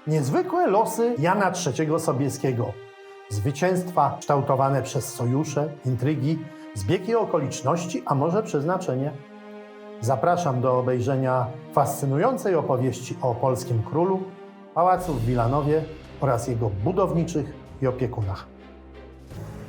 Niezwykłe losy Jana III Sobieskiego. Zwycięstwa kształtowane przez sojusze, intrygi, zbiegi okoliczności, a może przeznaczenie. Zapraszam do obejrzenia fascynującej opowieści o polskim królu, pałacu w Wilanowie oraz jego budowniczych i opiekunach.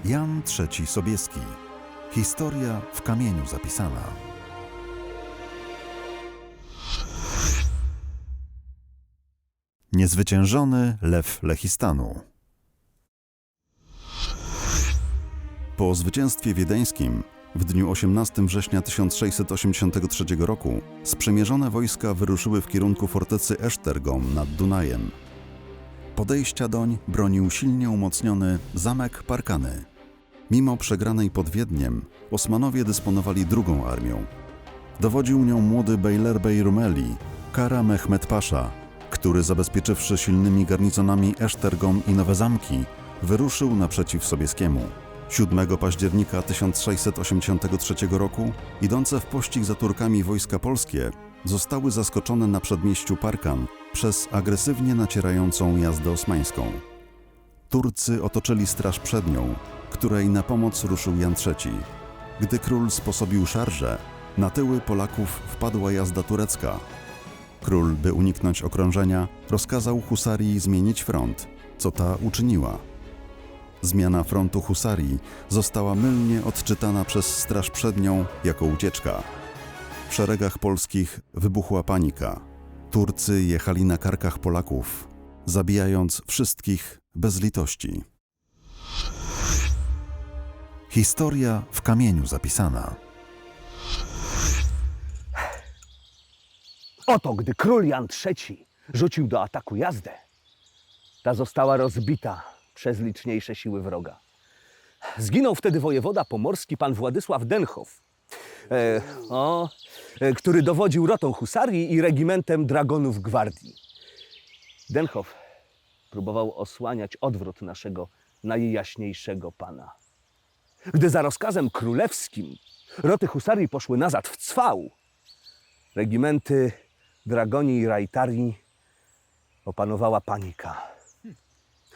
Jan III Sobieski. Historia w kamieniu zapisana. Niezwyciężony lew Lechistanu. Po zwycięstwie wiedeńskim w dniu 18 września 1683 roku sprzymierzone wojska wyruszyły w kierunku fortecy Esztergom nad Dunajem. Podejścia doń bronił silnie umocniony zamek Parkany. Mimo przegranej pod Wiedniem, Osmanowie dysponowali drugą armią. Dowodził nią młody Beylerbey Rumeli, Kara Mehmed Pasza, który zabezpieczywszy silnymi garnizonami Esztergom i nowe zamki, wyruszył naprzeciw Sobieskiemu. 7 października 1683 roku, idące w pościg za Turkami wojska polskie, zostały zaskoczone na przedmieściu Parkan przez agresywnie nacierającą jazdę osmańską. Turcy otoczyli straż przednią, której na pomoc ruszył Jan III. Gdy król sposobił szarżę, na tyły Polaków wpadła jazda turecka. Król, by uniknąć okrążenia, rozkazał husarii zmienić front, co ta uczyniła. Zmiana frontu husarii została mylnie odczytana przez straż przednią jako ucieczka. W szeregach polskich wybuchła panika. Turcy jechali na karkach Polaków, zabijając wszystkich bez litości. Historia w kamieniu zapisana. Oto gdy król Jan III rzucił do ataku jazdę, ta została rozbita przez liczniejsze siły wroga. Zginął wtedy wojewoda pomorski pan Władysław Denchow, który dowodził rotą husarii i regimentem dragonów gwardii. Denchow próbował osłaniać odwrót naszego najjaśniejszego pana. Gdy za rozkazem królewskim roty husarii poszły nazad w Cwał, regimenty dragoni i rajtarii opanowała panika.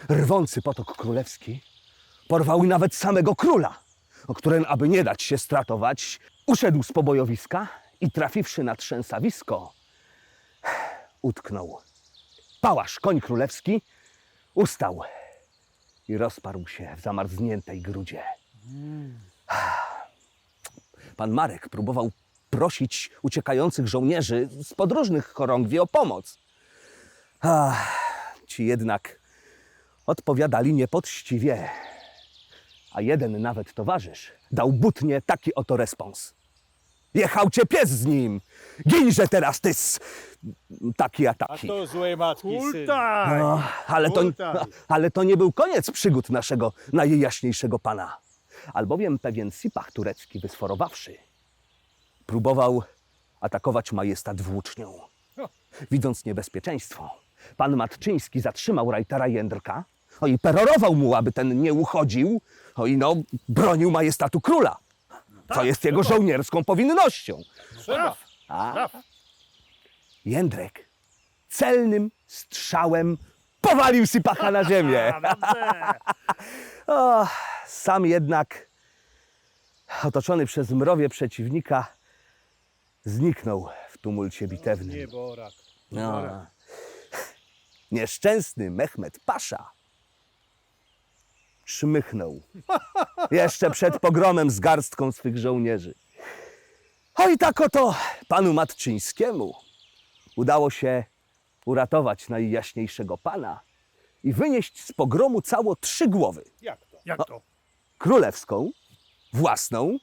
Rwący potok królewski porwał nawet samego króla, którym, aby nie dać się stratować, uszedł z pobojowiska i trafiwszy na trzęsawisko, utknął. Pałasz, koń królewski, ustał i rozparł się w zamarzniętej grudzie. Pan Marek próbował prosić uciekających żołnierzy z podróżnych chorągwi o pomoc. Ci jednak odpowiadali niepoczciwie, a jeden nawet towarzysz dał butnie taki oto respons. Jechał cię pies z nim, ginże teraz tys, taki a A taki. to złej matki syn. No, ale to nie był koniec przygód naszego najjaśniejszego pana. Albowiem pewien sipach turecki wysforowawszy, próbował atakować majestat włócznią. Widząc niebezpieczeństwo, pan Matczyński zatrzymał rajtara Jędrka i perorował mu, aby ten nie uchodził, bronił majestatu króla, co jest jego żołnierską powinnością. Trzeba. Jędrek celnym strzałem powalił sipacha na ziemię. Sam jednak, otoczony przez mrowie przeciwnika, zniknął w tumulcie bitewnym. Nieborak. Nieszczęsny Mehmed Pasza czmychnął jeszcze przed pogromem z garstką swych żołnierzy. I tak oto panu Matczyńskiemu udało się uratować najjaśniejszego pana i wynieść z pogromu cało 3 głowy. Jak to? Jak to? Królewską, własną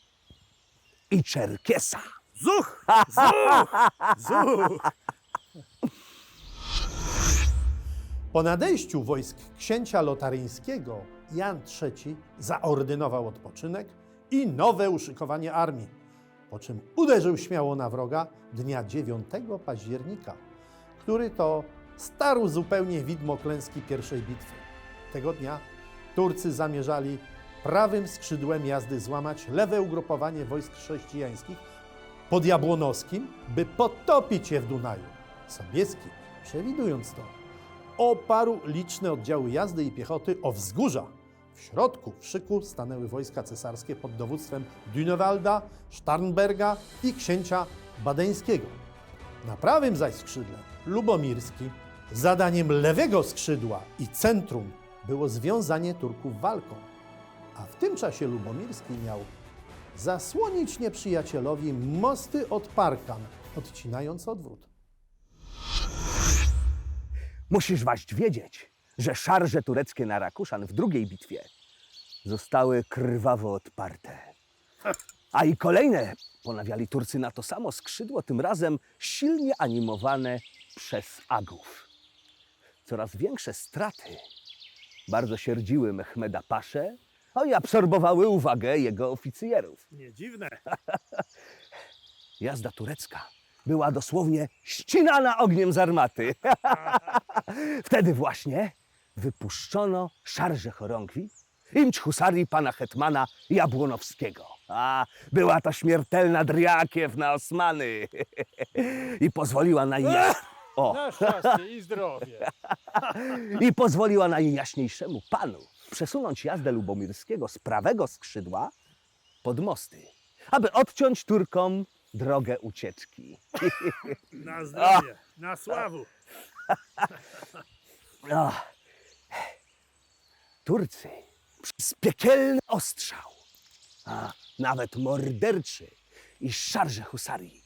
i Czerkiesa. Zuch! Zuch! Po nadejściu wojsk księcia lotaryńskiego Jan III zaordynował odpoczynek i nowe uszykowanie armii, po czym uderzył śmiało na wroga dnia 9 października, który to starł zupełnie widmo klęski pierwszej bitwy. Tego dnia Turcy zamierzali prawym skrzydłem jazdy złamać lewe ugrupowanie wojsk chrześcijańskich pod Jabłonowskim, by potopić je w Dunaju. Sobieski, przewidując to, oparł liczne oddziały jazdy i piechoty o wzgórza. W środku, w szyku, stanęły wojska cesarskie pod dowództwem Dünewalda, Starnberga i księcia badeńskiego. Na prawym zaś skrzydle Lubomirski. Zadaniem lewego skrzydła i centrum było związanie Turków walką, a w tym czasie Lubomirski miał zasłonić nieprzyjacielowi mosty od Parkan, odcinając odwrót. Musisz waść wiedzieć, że szarże tureckie na Rakuszan w drugiej bitwie zostały krwawo odparte. A i kolejne ponawiali Turcy na to samo skrzydło, tym razem silnie animowane przez Agów. Coraz większe straty bardzo sierdziły Mehmeda Paszę, i absorbowały uwagę jego oficjerów. Nie dziwne. Jazda turecka była dosłownie ścinana ogniem z armaty. Wtedy właśnie wypuszczono szarże chorągwi i mć husarii pana hetmana Jabłonowskiego. A była to śmiertelna driakiew na Osmany i pozwoliła na Na szczęście i zdrowie. I pozwoliła najjaśniejszemu panu przesunąć jazdę Lubomirskiego z prawego skrzydła pod mosty, aby odciąć Turkom drogę ucieczki. Na zdrowie, na sławu. O, Turcy przez piekielny ostrzał, a nawet morderczy i szarże husarii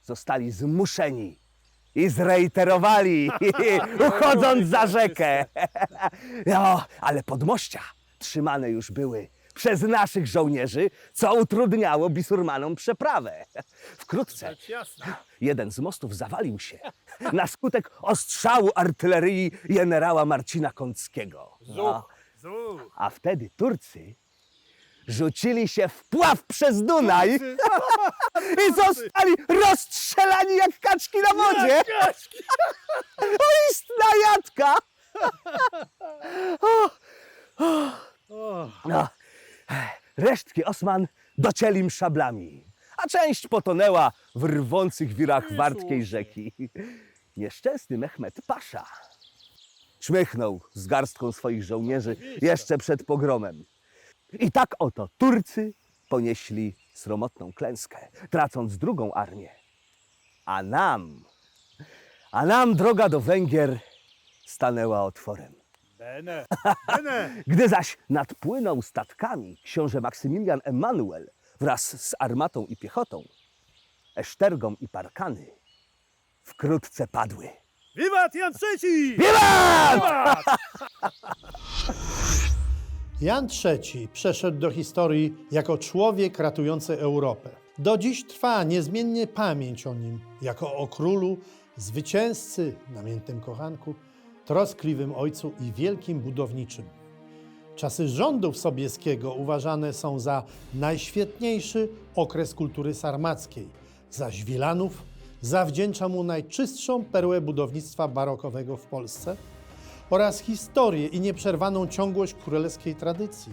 zostali zmuszeni i zrejterowali, uchodząc za rzekę. No, ale podmościa trzymane już były przez naszych żołnierzy, co utrudniało bisurmanom przeprawę. Wkrótce Rzecz jasna. jeden z mostów zawalił się na skutek ostrzału artylerii generała Marcina Kąckiego. A wtedy Turcy rzucili się w pław przez Dunaj i zostali rozstrzelani jak kaczki na wodzie. O, istna jadka! No, resztki Osman docięli im szablami, a część potonęła w rwących wirach wartkiej rzeki. Nieszczęsny Mehmed Pasza czmychnął z garstką swoich żołnierzy jeszcze przed pogromem. I tak oto Turcy ponieśli sromotną klęskę, tracąc drugą armię. A nam droga do Węgier stanęła otworem. Bene. Gdy zaś nadpłynął statkami książę Maksymilian Emanuel wraz z armatą i piechotą, Esztergom i Parkany wkrótce padły. Wiwat Jan III! Wiwat! Jan III przeszedł do historii jako człowiek ratujący Europę. Do dziś trwa niezmiennie pamięć o nim jako o królu, zwycięzcy, namiętnym kochanku, troskliwym ojcu i wielkim budowniczym. Czasy rządów Sobieskiego uważane są za najświetniejszy okres kultury sarmackiej, zaś Wilanów zawdzięcza mu najczystszą perłę budownictwa barokowego w Polsce oraz historię i nieprzerwaną ciągłość królewskiej tradycji.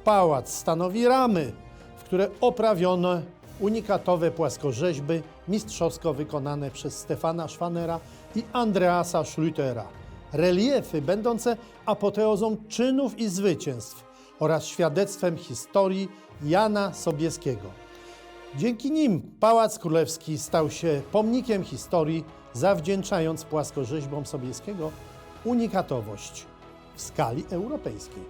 Pałac stanowi ramy, w które oprawiono unikatowe płaskorzeźby mistrzowsko wykonane przez Stefana Schwannera i Andreasa Schlütera. Reliefy będące apoteozą czynów i zwycięstw oraz świadectwem historii Jana Sobieskiego. Dzięki nim Pałac Królewski stał się pomnikiem historii, zawdzięczając płaskorzeźbom Sobieskiego unikatowość w skali europejskiej.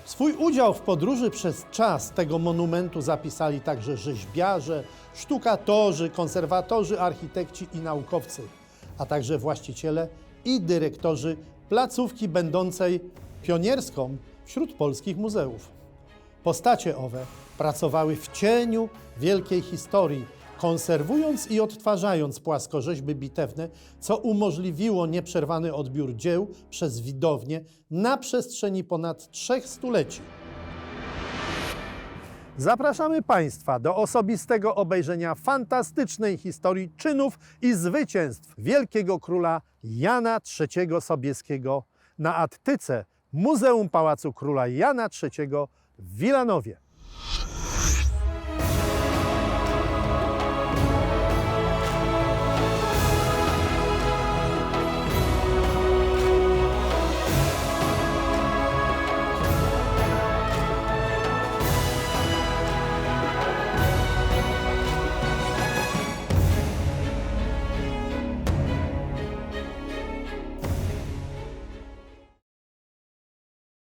Swój udział w podróży przez czas tego monumentu zapisali także rzeźbiarze, sztukatorzy, konserwatorzy, architekci i naukowcy, a także właściciele i dyrektorzy placówki będącej pionierską wśród polskich muzeów. Postacie owe pracowały w cieniu wielkiej historii, konserwując i odtwarzając płaskorzeźby bitewne, co umożliwiło nieprzerwany odbiór dzieł przez widownię na przestrzeni ponad 3 stuleci. Zapraszamy Państwa do osobistego obejrzenia fantastycznej historii czynów i zwycięstw wielkiego króla Jana III Sobieskiego na attyce Muzeum Pałacu Króla Jana III w Wilanowie.